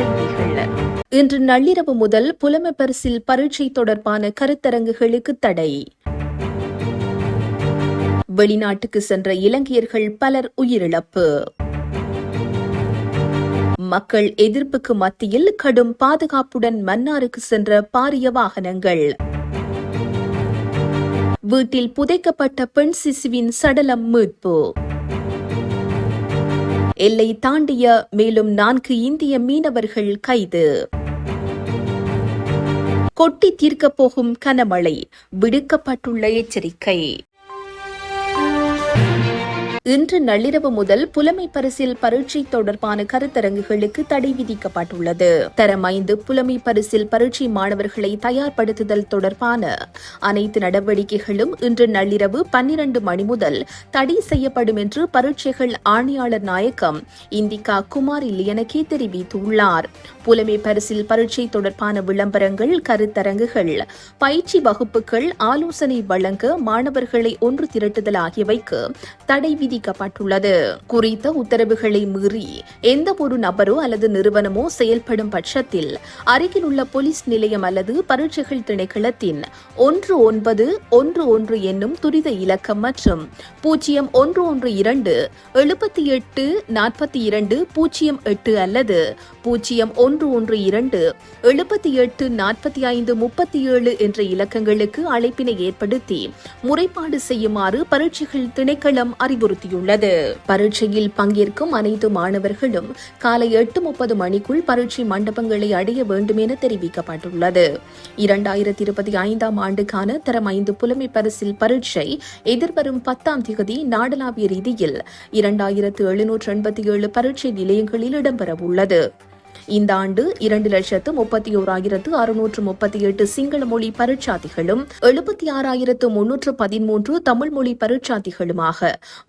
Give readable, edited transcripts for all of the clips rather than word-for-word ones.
செய்திகள். இன்று நள்ளிரவு முதல் புலமைப்பரிசில் பரீட்சை தொடர்பான கருத்தரங்குகளுக்கு தடை. வெளிநாட்டுக்கு சென்ற இலங்கையர்கள் பலர் உயிரிழப்பு. மக்கள் எதிர்ப்புக்கு மத்தியில் கடும் பாதுகாப்புடன் மன்னாருக்கு சென்ற பாரிய வாகனங்கள். வீட்டில் புதைக்கப்பட்ட பெண் சிசுவின் சடலம் மீட்பு. எல்லை தாண்டிய மேலும் 4 இந்திய மீனவர்கள் கைது. கொட்டி தீர்க்கப் போகும் கனமழை, விடுக்கப்பட்டுள்ள எச்சரிக்கை. இன்று நள்ளிரவு முதல் புலமை பரிசில் பரீட்சை தொடர்பான கருத்தரங்குகளுக்கு தடை விதிக்கப்பட்டுள்ளது. தரம் 5 புலமை பரிசில் பரீட்சை மாணவர்களை தயார்படுத்துதல் தொடர்பான அனைத்து நடவடிக்கைகளும் இன்று நள்ளிரவு 12 மணி முதல் தடை செய்யப்படும் என்று பரீட்சைகள் ஆணையாளர் நாயகம் இந்திகா குமார் இல்லியனக்கே தெரிவித்துள்ளார். புலமை பரிசில் பரீட்சை தொடர்பான விளம்பரங்கள், கருத்தரங்குகள், பயிற்சி வகுப்புகள், ஆலோசனை வழங்க, மாணவர்களை ஒன்று திரட்டுதல் ஆகியவைக்கு தடை விதிக்கப்பட்டுள்ளது. குறித்த உத்தரவுகளை மீறி எந்த ஒரு நபரோ அல்லது நிறுவனமோ செயல்படும் பட்சத்தில் அருகில் உள்ள போலீஸ் நிலையம் அல்லது பரீட்சைகள் திணைக்களத்தின் 1911 என்னும் துரித இலக்கம் மற்றும் 0112 78 42 08 அல்லது 0112 78 45 37 என்ற இலக்கங்களுக்கு அழைப்பினை ஏற்படுத்தி முறைப்பாடு செய்யுமாறு பரீட்சைகள் திணைக்களம் அறிவுறுத்தியுள்ளது. பரீட்சையில் பங்கேற்கும் அனைத்து மாணவர்களும் காலை 8:30 மணிக்குள் பரீட்சை மண்டபங்களை அடைய வேண்டும் என தெரிவிக்கப்பட்டுள்ளது. 2025ஆம் ஆண்டுக்கான தரம் 5 புலமை பரிசில் பரீட்சை எதிர்வரும் 10ஆம் தேதி நாடளாவிய ரீதியில் 2787 பரீட்சை நிலையங்களில் இடம்பெறவுள்ளது. இந்த ஆண்டு 2,31,638 சிங்கள மொழி பரீட்சார்த்திகளும் 76,313 தமிழ் மொழி பரீட்சார்த்திகளுமாக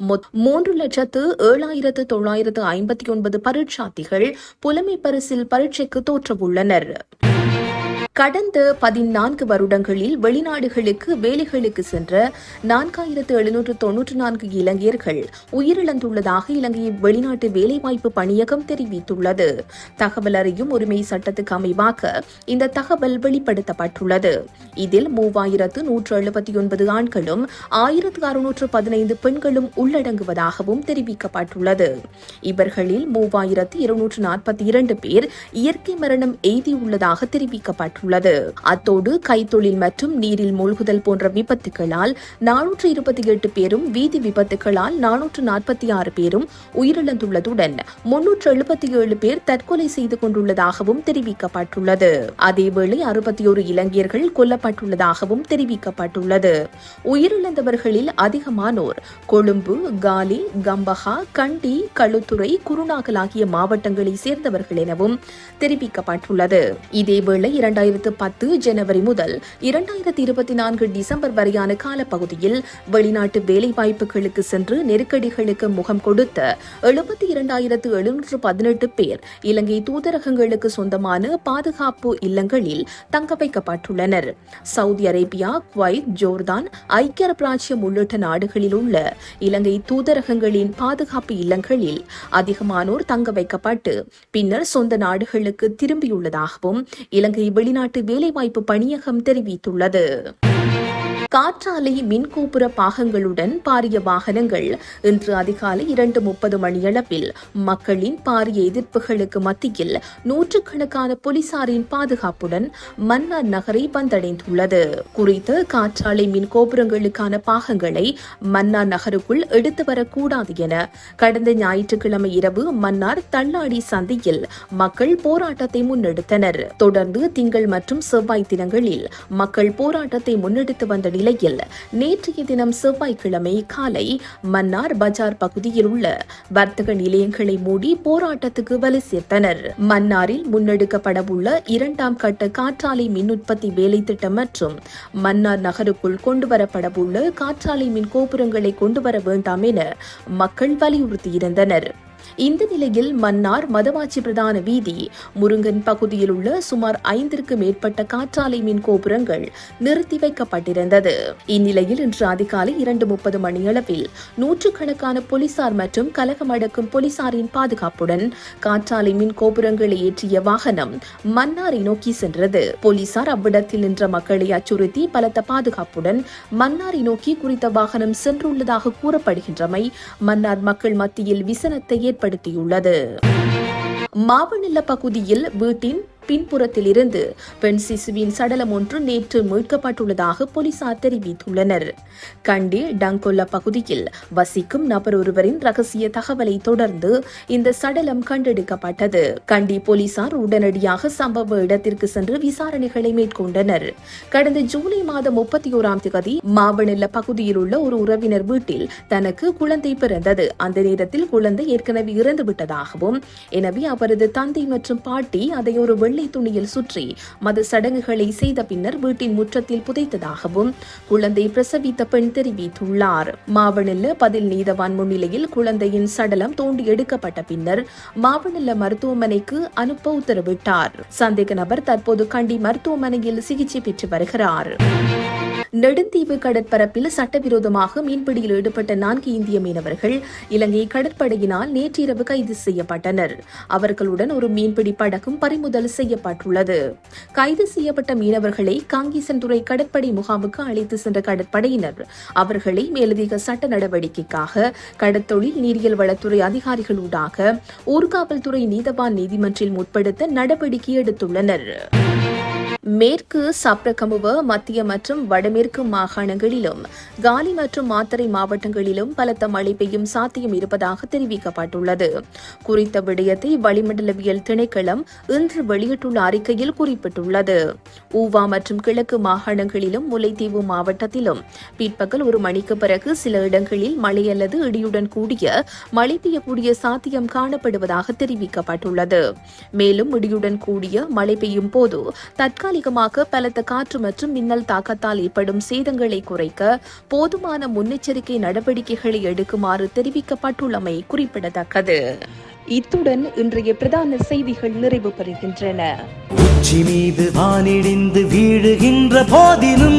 3,07,959 பரீட்சார்த்திகள் புலமை பரிசில் பரீட்சைக்கு தோற்றவுள்ளனர். கடந்த 14 வருடங்களில் வெளிநாடுகளுக்கு வேலைகளுக்கு சென்ற 4,794 இலங்கையர்கள் உயிரிழந்துள்ளதாக இலங்கை வெளிநாட்டு வேலைவாய்ப்பு பணியகம் தெரிவித்துள்ளது. தகவல் அறியும் உரிமை சட்டத்துக்கு அமைவாக இந்த தகவல் வெளிப்படுத்தப்பட்டுள்ளது. இதில் 3,179 ஆண்களும் 1,615 பெண்களும் உள்ளடங்குவதாகவும் தெரிவிக்கப்பட்டுள்ளது. இவர்களில் 3,242 பேர் இயற்கை மரணம் எய்தியுள்ளதாக தெரிவிக்கப்பட்டுள்ளது. அத்தோடு கைத்தொழில் மற்றும் நீரில் மூழ்குதல் போன்ற விபத்துகளால் 428 பேரும், வீதி விபத்துகளால் 446 பேரும் உயிரிழந்துள்ளதுடன் 377 பேர் தற்கொலை செய்து கொண்டுள்ளதாகவும் தெரிவிக்கப்பட்டுள்ளது. அதேவேளை 61 இலங்கையர்கள் கொல்லப்பட்டுள்ளதாகவும் தெரிவிக்கப்பட்டுள்ளது. உயிரிழந்தவர்களில் அதிகமானோர் கொழும்பு, காலி, கம்பஹா, கண்டி, களுத்துறை, குருநாகல் ஆகிய மாவட்டங்களை சேர்ந்தவர்கள் எனவும் தெரிவிக்கப்பட்டுள்ளது. இதேவேளை 2010 ஜனவரி முதல் 2024 டிசம்பர் வரையான காலப்பகுதியில் வெளிநாட்டு வேலைவாய்ப்புகளுக்கு சென்று நெருக்கடிகளுக்கு முகம் கொடுத்த 72,718 பேர் இலங்கை தூதரகங்களுக்கு சொந்தமான பாதுகாப்பு இல்லங்களில் தங்க வைக்கப்பட்டுள்ளனர். சவுதி அரேபியா, குவைத், ஜோர்தான், ஐக்கிய அரபு ராச்சியம் உள்ளிட்ட நாடுகளில் உள்ள இலங்கை தூதரகங்களின் பாதுகாப்பு இல்லங்களில் அதிகமானோர் தங்க வைக்கப்பட்டு பின்னர் சொந்த நாடுகளுக்கு திரும்பியுள்ளதாகவும் இலங்கை வெளிநாட்டு வேலைவாய்ப்பு பணியகம் தெரிவித்துள்ளது. காற்றாலை மின்கோபுர பாகங்களுடன் பாரிய வாகனங்கள் இன்று அதிகாலை 2:30 மணியளவில் மக்களின் பாரிய எதிர்ப்புகளுக்கு மத்தியில் நூற்றுக்கணக்கான போலீசாரின் பாதுகாப்புடன் மன்னார் நகரை வந்தடைந்துள்ளது. குறித்த காற்றாலை மின் கோபுரங்களுக்கான பாகங்களை மன்னார் நகருக்குள் எடுத்து வரக்கூடாது என கடந்த ஞாயிற்றுக்கிழமை இரவு மன்னார் தள்ளாடி சந்தையில் மக்கள் போராட்டத்தை முன்னெடுத்தனர். தொடர்ந்து திங்கள் மற்றும் செவ்வாய் தினங்களில் மக்கள் போராட்டத்தை முன்னெடுத்து வந்த நிலையில் நேற்றைய தினம் செவ்வாய்க்கிழமை காலை மன்னார் பஜார் பகுதியில் உள்ள வர்த்தக நிலையங்களை மூடி போராட்டத்துக்கு வலு சேர்த்தனர். மன்னாரில் முன்னெடுக்கப்படவுள்ள 2ஆம் கட்ட காற்றாலை மின் உற்பத்தி வேலை திட்டம் மற்றும் மன்னார் நகருக்குள் கொண்டுவரப்படவுள்ள காற்றாலை மின் கோபுரங்களை கொண்டுவர வேண்டாம் என மக்கள் வலியுறுத்தியிருந்தனர். இந்த நிலையில் மன்னார் மதவாச்சி பிரதான வீதி முருங்கன் பகுதியில் உள்ள சுமார் 5ற்கு மேற்பட்ட காற்றாலை மின் கோபுரங்கள் நிறுத்தி வைக்கப்பட்டிருந்தது. இந்நிலையில் இன்று அதிகாலை 2:30 மணியளவில் நூற்றுக்கணக்கான போலீசார் மற்றும் கலகம் அடக்கும் போலீசாரின் பாதுகாப்புடன் காற்றாலை மின் கோபுரங்களை ஏற்றிய வாகனம் மன்னாரை நோக்கி சென்றது. போலீசார் அவ்விடத்தில் நின்ற மக்களை அச்சுறுத்தி பலத்த பாதுகாப்புடன் மன்னாரை நோக்கி குறித்த வாகனம் சென்றுள்ளதாக கூறப்படுகின்றமை மன்னார் மக்கள் மத்தியில் விசனத்தை ஏற்படுத்தியுள்ளது. மாவநில பகுதியில் வீட்டின் பின்புறத்திலிருந்து பெண் சிசுவின் சடலம் ஒன்று நேற்று மீட்கப்பட்டுள்ளதாக போலீசார் தெரிவித்துள்ளனர். கண்டி டங்கொல்ல பகுதியில் வசிக்கும் நபர் ஒருவரின் ரகசிய தகவலை தொடர்ந்து இந்த சடலம் கண்டெடுக்கப்பட்டது. கண்டி போலீசார் உடனடியாக சம்பவ இடத்திற்கு சென்று விசாரணைகளை மேற்கொண்டனர். கடந்த ஜூலை மாதம் 31ஆம் தேதி மாவநில பகுதியில் உள்ள ஒரு உறவினர் வீட்டில் தனக்கு குழந்தை பிறந்தது. அந்த நேரத்தில் குழந்தை ஏற்கனவே இறந்துவிட்டதாகவும், எனவே அவரது தந்தை மற்றும் பாட்டி அதை ஒரு வெள்ளை துணியில் சுற்றி மத சடங்குகளை செய்த பின்னர் வீட்டின் முற்றத்தில் புதைத்ததாகவும் குழந்தை பிரசவித்த பெண் தெரிவித்துள்ளார். மாவநில பதில் நீதவான் முன்னிலையில் குழந்தையின் சடலம் தோண்டி எடுக்கப்பட்ட பின்னர் மாவநில மருத்துவமனைக்கு அனுப்ப உத்தரவிட்டார். சந்தேக நபர் தற்போது கண்டி மருத்துவமனையில் சிகிச்சை பெற்று வருகிறார். நெடுந்தீவு கடற்பரப்பில் சட்டவிரோதமாக மீன்பிடியில் ஈடுபட்ட 4 இந்திய மீனவர்கள் இலங்கை கடற்படையினால் நேற்றிரவு கைது செய்யப்பட்டனர். அவர்களுடன் ஒரு மீன்பிடி படகும் பறிமுதல் செய்யப்பட்டுள்ளது. கைது செய்யப்பட்ட மீனவர்களை காங்கேசன்துறை கடற்படை முகாமுக்கு அழைத்து சென்ற கடற்படையினர் அவர்களை மேலதிக சட்ட நடவடிக்கைக்காக கடற்தொழில் நீரியல் வளத்துறை அதிகாரிகளூடாக ஊர்காவல்துறை நீதவான் நீதிமன்றில் முற்படுத்த நடவடிக்கை எடுத்துள்ளனர். மேற்கு சப்ரகமுவ, மத்திய மற்றும் வடமேற்கு மாகாணங்களிலும் காலி மற்றும் மாத்தறை மாவட்டங்களிலும் பலத்த மழை பெய்யும் சாத்தியம் இருப்பதாக தெரிவிக்கப்பட்டுள்ளது. குறித்த விடயத்தை வளிமண்டலவியல் திணைக்களம் இன்று வெளியிட்டுள்ள அறிக்கையில் குறிப்பிட்டுள்ளது. ஊவா மற்றும் கிழக்கு மாகாணங்களிலும் முல்லைத்தீவு மாவட்டத்திலும் பிற்பகல் 1 மணிக்கு பிறகு சில இடங்களில் மழை அல்லது இடியுடன் கூடிய மழை பெய்யக்கூடிய சாத்தியம் காணப்படுவதாக தெரிவிக்கப்பட்டுள்ளது. மேலும் இடியுடன் கூடிய மழை பெய்யும் போது தற்காலிகமாக பலத்த காற்று மற்றும் மின்னல் தாக்கத்தால் ஏற்படும் சேதங்களை குறைக்க போதுமான முன்னெச்சரிக்கை நடவடிக்கைகளை எடுக்குமாறு தெரிவிக்கப்பட்டுள்ளமை குறிப்பிடத்தக்கது. இத்துடன் இன்றைய பிரதான செய்திகள் நிறைவு பெறுகின்றன. உச்சி மீது வானிடிந்து வீழுகின்ற போதிலும்